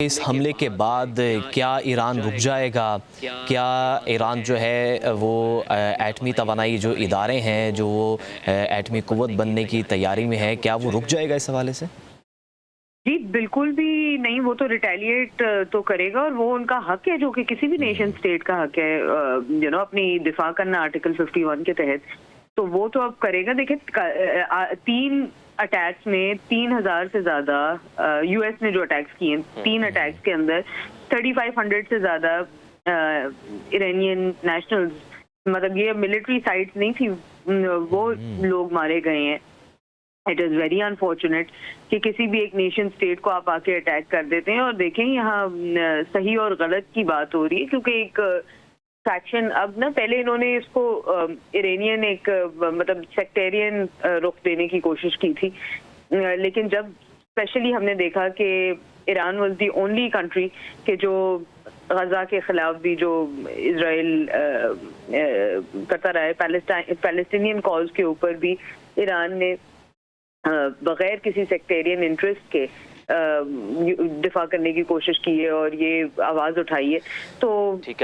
इस हमले के बाद क्या ईरान रुक जाएगा? क्या ईरान जो है वो एटमी तवानाई जो इदारे हैं, जो वो एटमी क़ुव्वत बनने की तैयारी में है, क्या वो रुक जाएगा इस हवाले से? जी, बिल्कुल भी नहीं। वो तो रिटेलिएट तो करेगा और वो उनका हक है, जो कि किसी भी नेशन स्टेट का हक है, अपनी दिफा करना आर्टिकल 51 के तहत। तो वो तो अब करेगा। देखिए, 3 अटैक्स में 3000 से ज्यादा यूएस ने जो अटैक्स किए, 3 अटैक्स के अंदर 3500 से ज्यादा ईरानियन नेशनल्स, मतलब ये मिलिट्री साइट्स नहीं थी, वो लोग मारे गए हैं। इट इज़ वेरी अनफॉर्चुनेट कि किसी भी एक नेशन स्टेट को आप आके अटैक कर देते हैं। और देखें, यहाँ सही और गलत की बात हो रही है, क्योंकि एक फैक्शन अब ना, पहले इन्होंने इसको इरानियन एक मतलब सेक्टेरियन रुख देने की कोशिश की थी, लेकिन जब स्पेशली हमने देखा कि Iran was the only country कि जो गजा के खिलाफ भी जो इजराइल करता रहा है, पैलेस्टीनियन कॉज के ऊपर भी ईरान ने बगैर किसी सेक्टेरियन इंटरेस्ट के दिफा करने की कोशिश की है और ये आवाज़ उठाई है। तो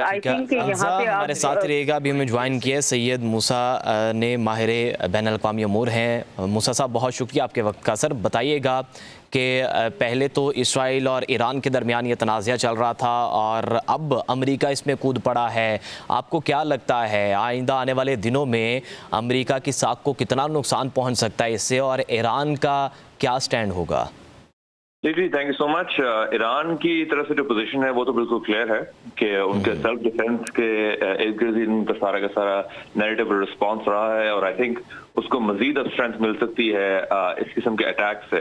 आई थिंक यहाँ पे हमारे साथ रहेगा। अभी हमें ज्वाइन किया सैयद मूसा ने, माहिर बैन अल-अक़वामी अमूर हैं। मूसा साहब, बहुत शुक्रिया आपके वक्त का। सर, बताइएगा कि पहले तो इसराइल और ईरान के दरमियान ये तनाज़ा चल रहा था और अब अमेरिका इसमें कूद पड़ा है। आपको क्या लगता है आइंदा आने वाले दिनों में अमेरिका की साख को कितना नुकसान पहुंच सकता है इससे, और ईरान का क्या स्टैंड होगा? जी, thank you so much. Iran की तरफ से जो पोजीशन है वो तो बिल्कुल क्लियर है कि उनके सेल्फ डिफेंस के इर्द गिर्द उनका सारा का सारा नैरेटिव रिस्पॉन्स रहा है, और आई थिंक उसको मजीद अब स्ट्रेंथ मिल सकती है इस किस्म के अटैक से।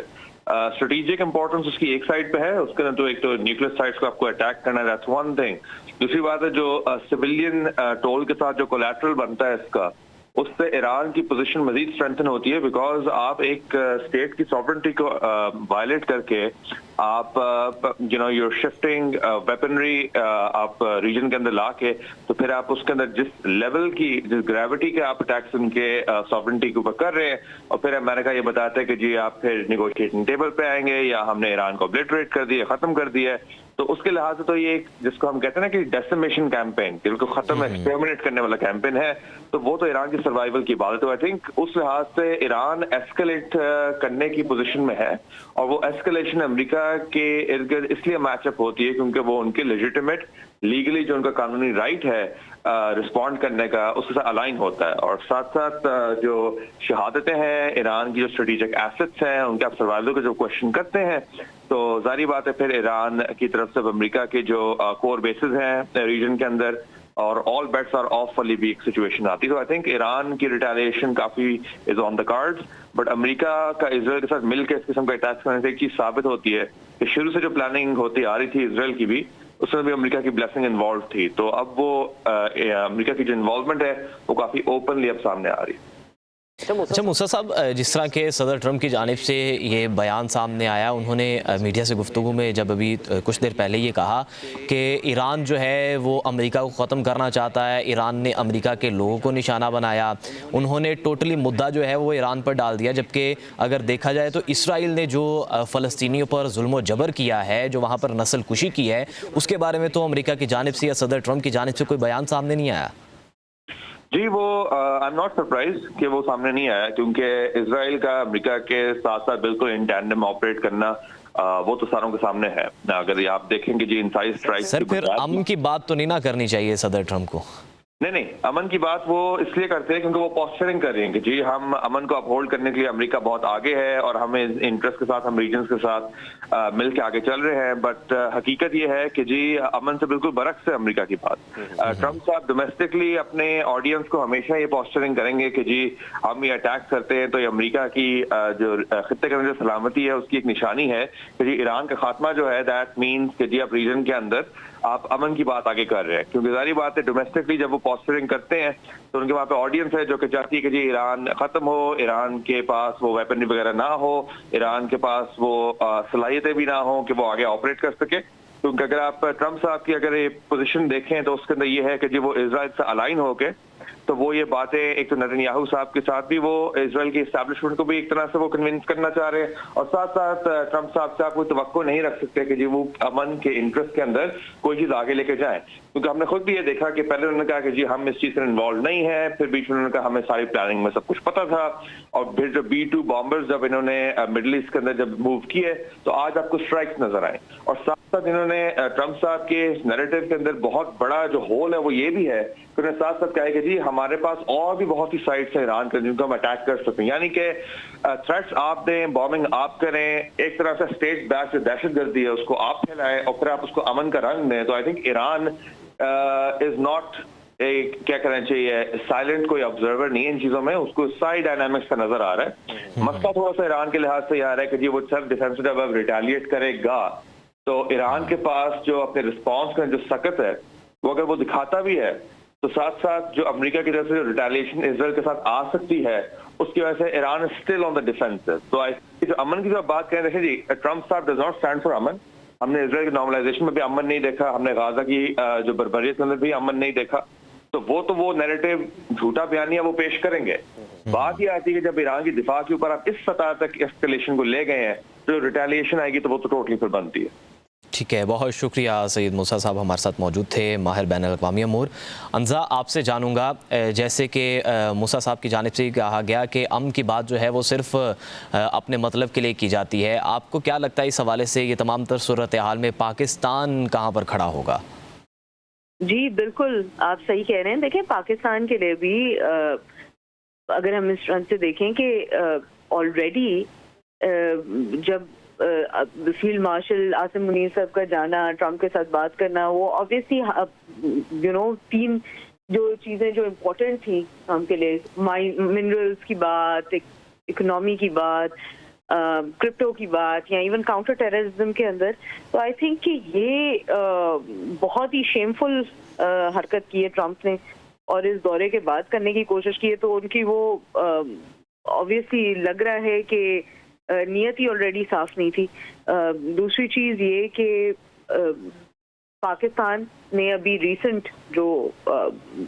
स्ट्रेटेजिक इंपॉर्टेंस उसकी एक साइड पे है, उसके अंदर तो एक तो न्यूक्लियर साइट्स को आपको अटैक करना है, दैट्स वन थिंग। दूसरी बात है जो सिविलियन टोल के साथ जो कोलैटरल बनता है इसका, उससे ईरान की पोजीशन मजीद स्ट्रेंथन होती है, बिकॉज आप एक स्टेट की सॉवरेनिटी को वायलेट करके आप यूर शिफ्टिंग वेपनरी आप रीजन के अंदर ला के, तो फिर आप उसके अंदर जिस लेवल की, जिस ग्रेविटी के आप अटैक्स उनके सॉवरेनिटी के ऊपर कर रहे हैं, और फिर अमेरिका ये बताता है कि जी आप फिर निगोशिएशन टेबल पे आएंगे या हमने ईरान को ऑब्लिटरेट कर दिया, खत्म कर दिया। तो उसके लिहाज से तो ये एक, जिसको हम कहते हैं ना कि डेसिमेशन कैंपेन, बिल्कुल खत्म एक्सटर्मिनेट करने वाला कैंपेन है, तो वो तो ईरान की सर्वाइवल की बात है। तो आई थिंक उस लिहाज से ईरान एस्केलेट करने की पोजीशन में है, और वो एस्केलेशन अमेरिका के इर्द गिर्द इसलिए मैचअप होती है क्योंकि वो उनके लेजिटिमेट लीगली जो उनका कानूनी राइट है रिस्पॉन्ड करने का, उसके साथ अलाइन होता है। और साथ साथ जो शहादतें हैं, ईरान की जो स्ट्रेटेजिक एसेट्स हैं, उनके आप सर्वाइवल को जो क्वेश्चन करते हैं, तो जारी बात है फिर ईरान की तरफ से अमेरिका के जो कोर बेसिस हैं रीजन के अंदर, और ऑल बेट्स आर ऑफ वाली भी एक सिचुएशन आती है। तो आई थिंक ईरान की रिटेलिएशन काफी is on the cards, but America का इजराइल के साथ मिलकर इस किस्म का अटैक करने से एक चीज साबित होती है कि शुरू से जो प्लानिंग होती आ रही थी इजराइल की भी, उसमें भी अमेरिका की ब्लेसिंग इन्वॉल्व थी। तो अब वो अमेरिका की जो इन्वॉल्वमेंट है वो काफी ओपनली अब सामने आ रही है। अच्छा मूसा साहब, जिस तरह के सदर ट्रम्प की जानिब से ये बयान सामने आया, उन्होंने मीडिया से गुफ्तगू में जब अभी कुछ देर पहले ये कहा कि ईरान जो है वो अमेरिका को ख़त्म करना चाहता है, ईरान ने अमेरिका के लोगों को निशाना बनाया, उन्होंने टोटली मुद्दा जो है वो ईरान पर डाल दिया। जबकि अगर देखा जाए तो इसराइल ने जो फ़लस्तीनियों पर जुल्म जबर किया है, जो वहाँ पर नस्ल कुशी की है, उसके बारे में तो अमेरिका की जानिब से या सदर ट्रम्प की जानिब से कोई बयान सामने नहीं आया। जी, वो आई एम नॉट सरप्राइज कि वो सामने नहीं आया, क्योंकि इजराइल का अमेरिका के साथ साथ बिल्कुल इन टैंडम ऑपरेट करना वो तो सारों के सामने है। अगर आप देखेंगे जी इनसाइड स्ट्राइक, सर फिर अमन की बात तो नहीं ना करनी चाहिए सदर ट्रम्प को? नहीं, अमन की बात वो इसलिए करते हैं क्योंकि वो पोस्चरिंग कर रहे हैं कि जी हम अमन को अपहोल्ड करने के लिए अमेरिका बहुत आगे है और हमें इंटरेस्ट के साथ हम रीजन्स के साथ मिल के आगे चल रहे हैं। बट हकीकत ये है कि जी अमन से बिल्कुल बरक्स है अमेरिका की बात। ट्रम्प साहब डोमेस्टिकली अपने ऑडियंस को हमेशा ये पोस्चरिंग करेंगे कि जी हम ये अटैक करते हैं तो ये अमेरिका की जो खित्ते के अंदर जो सलामती है उसकी एक निशानी है कि जी ईरान का खात्मा जो है, दैट मीन्स कि जी आप रीजन के अंदर आप अमन की बात आगे कर रहे हैं। क्योंकि जारी बात है डोमेस्टिकली जब वो पोस्चरिंग करते हैं तो उनके वहाँ पे ऑडियंस है जो कि चाहती है कि जी ईरान खत्म हो, ईरान के पास वो वेपनरी वगैरह ना हो, ईरान के पास वो सलाहियतें भी ना हो कि वो आगे ऑपरेट कर सके। क्योंकि अगर आप ट्रम्प साहब की अगर ये पोजीशन देखें तो उसके अंदर ये है कि जी वो इजराइल से अलाइन होके तो वो ये बातें एक तो नेतन्याहू साहब के साथ भी वो इजराइल की एस्टैब्लिशमेंट को भी एक तरह से वो कन्विंस करना चाह रहे हैं, और साथ साथ ट्रंप साहब से आप कोई तवक्को नहीं रख सकते कि जी वो अमन के इंटरेस्ट के अंदर कोई चीज आगे लेके जाए, क्योंकि हमने खुद भी ये देखा कि पहले उन्होंने कहा कि जी हम इस चीज से इन्वॉल्व नहीं है, फिर बीच में उन्होंने कहा हमें सारी प्लानिंग में सब कुछ पता था, और फिर जब B-2 बॉम्बर्स जब इन्होंने मिडिल ईस्ट के अंदर जब मूव किए तो आज आपको स्ट्राइक्स नजर आए। और साथ साथ इन्होंने ट्रंप साहब के नैरेटिव के अंदर बहुत बड़ा जो होल है वो ये भी है कि उन्होंने साथ साथ कहा कि जी हमारे पास और भी बहुत ही साइट्स है ईरान के जिनको हम अटैक कर सकते हैं, यानी कि थ्रेट्स आप दें, बॉम्बिंग आप करें, एक तरह से स्टेट बैक से दहशतगर्दी है उसको आप फैलाएं और फिर आप उसको अमन का रंग दें। तो I think Iran is not क्या कहना चाहिए, साइलेंट कोई ऑब्जर्वर नहीं है इन चीजों में, उसको साइड डायनामिक्स का नजर आ रहा है। मसला थोड़ा सा ईरान के लिहाज से आ रहा है कि जी वो सेल्फ डिफेंस जब अब रिटेलिएट करेगा तो ईरान के पास जो अपने रिस्पॉन्स का जो सकत है वो अगर वो दिखाता भी है तो साथ साथ जो अमेरिका की तरफ से जो रिटेलिएशन इजराइल के साथ आ सकती है उसकी वजह से Iran still on the defensive. तो जो अमन की जो बात करें, देखिए जी ट्रंप साहब डज नॉट स्टैंड फॉर अमन। हमने इजराइल की नॉर्मलाइजेशन में भी अमन नहीं देखा, हमने गाजा की जो बर्बरियत के अंदर भी अमन नहीं देखा, तो वो नैरेटिव झूठा बयानिया वो पेश करेंगे। बात ये आती है कि जब ईरान की दिफा के ऊपर आप इस सतह तक एस्केलेशन को ले गए हैं तो रिटेलिएशन आएगी तो वो तो टोटली फिर बनती है। ठीक है, बहुत शुक्रिया सैयद मूसा साहब हमारे साथ मौजूद थे, माहिर बैन अल-अक़वामी अमूर। अंजा, आपसे जानूंगा, जैसे कि मूसा साहब की जानिब से कहा गया कि अमन की बात जो है वो सिर्फ अपने मतलब के लिए की जाती है, आपको क्या लगता है इस हवाले से ये तमाम तर सूरत हाल में पाकिस्तान कहाँ पर खड़ा होगा? जी बिल्कुल, आप सही कह रहे हैं। देखिए पाकिस्तान के लिए भी अगर हम इस तरह से देखें कि ऑलरेडी जब फील्ड मार्शल आसिम मुनीर साहब का जाना, ट्रंप के साथ बात करना, वो ऑब्वियसली तीन जो चीज़ें जो इम्पोर्टेंट थी ट्रंप के लिए, मिनरल्स की बात, इकोनॉमी की बात, क्रिप्टो की बात, या इवन काउंटर टेररिज्म के अंदर, तो आई थिंक कि ये बहुत ही शेमफुल हरकत की है ट्रंप ने और इस दौरे के बाद करने की कोशिश की है। तो उनकी वो ऑब्वियसली लग रहा है कि नियत ही ऑलरेडी साफ नहीं थी। दूसरी चीज ये कि पाकिस्तान ने अभी रिसेंट जो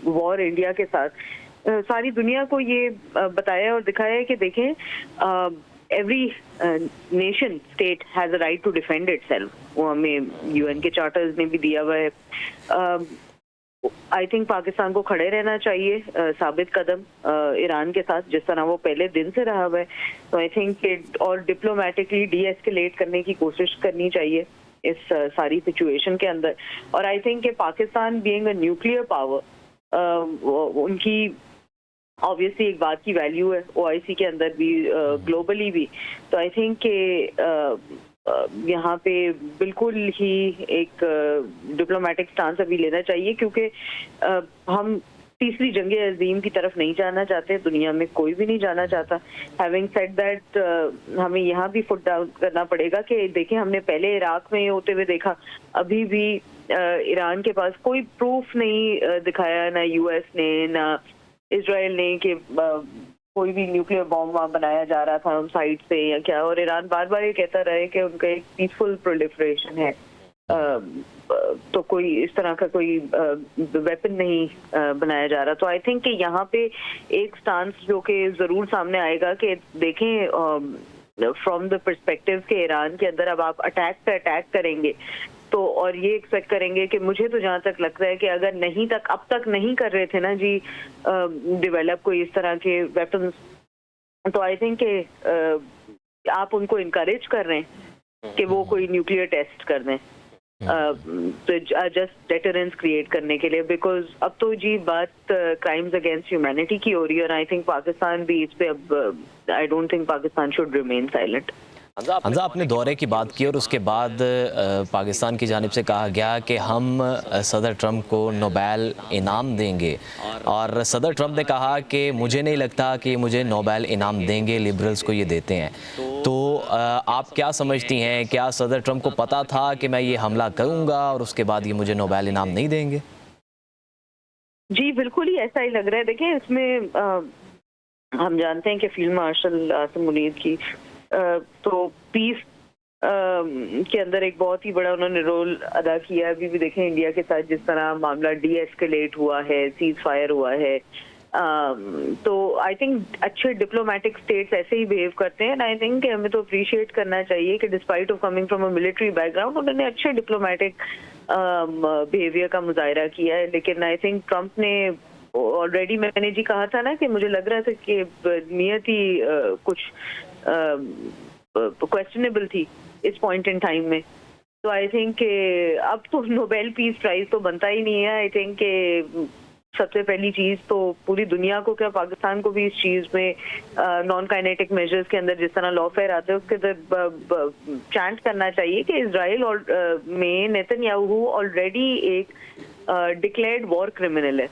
वॉर इंडिया के साथ सारी दुनिया को ये बताया और दिखाया है कि देखें every nation state has a right to defend itself. वो हमें यूएन के चार्टर्स ने भी दिया हुआ है। आई थिंक पाकिस्तान को खड़े रहना चाहिए साबित कदम ईरान के साथ, जिस तरह वो पहले दिन से रहा हुआ है। तो आई थिंक और डिप्लोमेटिकली डीएस्केलेट करने की कोशिश करनी चाहिए इस सारी सिचुएशन के अंदर। और आई थिंक कि Pakistan being a nuclear power, उनकी ऑब्वियसली एक बात की वैल्यू है ओआईसी के अंदर भी, ग्लोबली भी। तो आई थिंक कि यहाँ पे बिल्कुल ही एक डिप्लोमेटिक स्टांस अभी लेना चाहिए, क्योंकि हम तीसरी जंगे अजीम की तरफ नहीं जाना चाहते, दुनिया में कोई भी नहीं जाना चाहता। हैविंग सेड दैट, हमें यहाँ भी फुट डाउन करना पड़ेगा कि देखें हमने पहले इराक में होते हुए देखा, अभी भी ईरान के पास कोई प्रूफ नहीं दिखाया, ना यूएस ने ना इजराइल ने, कि कोई भी न्यूक्लियर बॉम्ब वहाँ बनाया जा रहा था उन साइड से या क्या। और ईरान बार बार ये कहता रहे कि उनका एक पीसफुल प्रोलिफरेशन है, तो कोई इस तरह का कोई वेपन नहीं बनाया जा रहा। तो आई थिंक कि यहाँ पे एक स्टांस जो कि जरूर सामने आएगा कि देखें फ्रॉम द पर्सपेक्टिव के ईरान के अंदर अब आप अटैक पे अटैक करेंगे तो, और ये एक्सपेक्ट करेंगे कि मुझे तो जहाँ तक लगता है कि अगर नहीं तक अब तक नहीं कर रहे थे ना जी डेवलप कोई इस तरह के वेपन्स, तो आई थिंक कि आप उनको इनकरेज कर रहे हैं कि वो कोई न्यूक्लियर टेस्ट कर दें, तो जस्ट डेटरेंस क्रिएट करने के लिए। बिकॉज अब तो जी बात क्राइम्स अगेंस्ट ह्यूमैनिटी की हो रही है, और आई थिंक पाकिस्तान भी इस पे अब, I don't think Pakistan should remain silent. अंजा, आपने दौरे की बात की और उसके बाद पाकिस्तान की जानिब से कहा गया कि हम सदर ट्रंप को नोबेल इनाम देंगे, और सदर ट्रंप ने कहा कि मुझे नहीं लगता कि मुझे नोबेल इनाम देंगे, लिबरल्स को ये देते हैं। तो आप क्या समझती हैं, क्या सदर ट्रंप को पता था कि मैं ये हमला करूँगा और उसके बाद ये मुझे नोबेल इनाम नहीं देंगे? जी बिल्कुल ही ऐसा ही लग रहा है। देखिए इसमें हम जानते हैं कि फील्ड मार्शल आसिम मुनीर की तो पीस के अंदर एक बहुत ही बड़ा उन्होंने रोल अदा किया। अभी भी देखें इंडिया के साथ जिस तरह मामला डी एस्केलेट हुआ है, सीज फायर हुआ है, तो आई थिंक अच्छे डिप्लोमेटिक स्टेट्स ऐसे ही बिहेव करते हैं। एंड आई थिंक हमें तो अप्रिशिएट करना चाहिए कि despite of coming from a military background उन्होंने अच्छे डिप्लोमेटिक बिहेवियर का मुजाहरा किया है। लेकिन आई थिंक ट्रंप ने ऑलरेडी, मैंने जी कहा था ना कि मुझे लग रहा था कि नियत ही कुछ क्वेश्चनेबल थी इस पॉइंट इन टाइम में। तो आई थिंक अब तो नोबेल पीस प्राइज तो बनता ही नहीं है। आई थिंक सबसे पहली चीज तो पूरी दुनिया को, क्या पाकिस्तान को भी इस चीज में नॉन काइनेटिक मेजर्स के अंदर जिस तरह लॉफेयर आते हैं उसके अंदर चैंट करना चाहिए कि इजराइल में नेतन्याहू ऑलरेडी एक डिक्लेयर्ड वॉर क्रिमिनल है।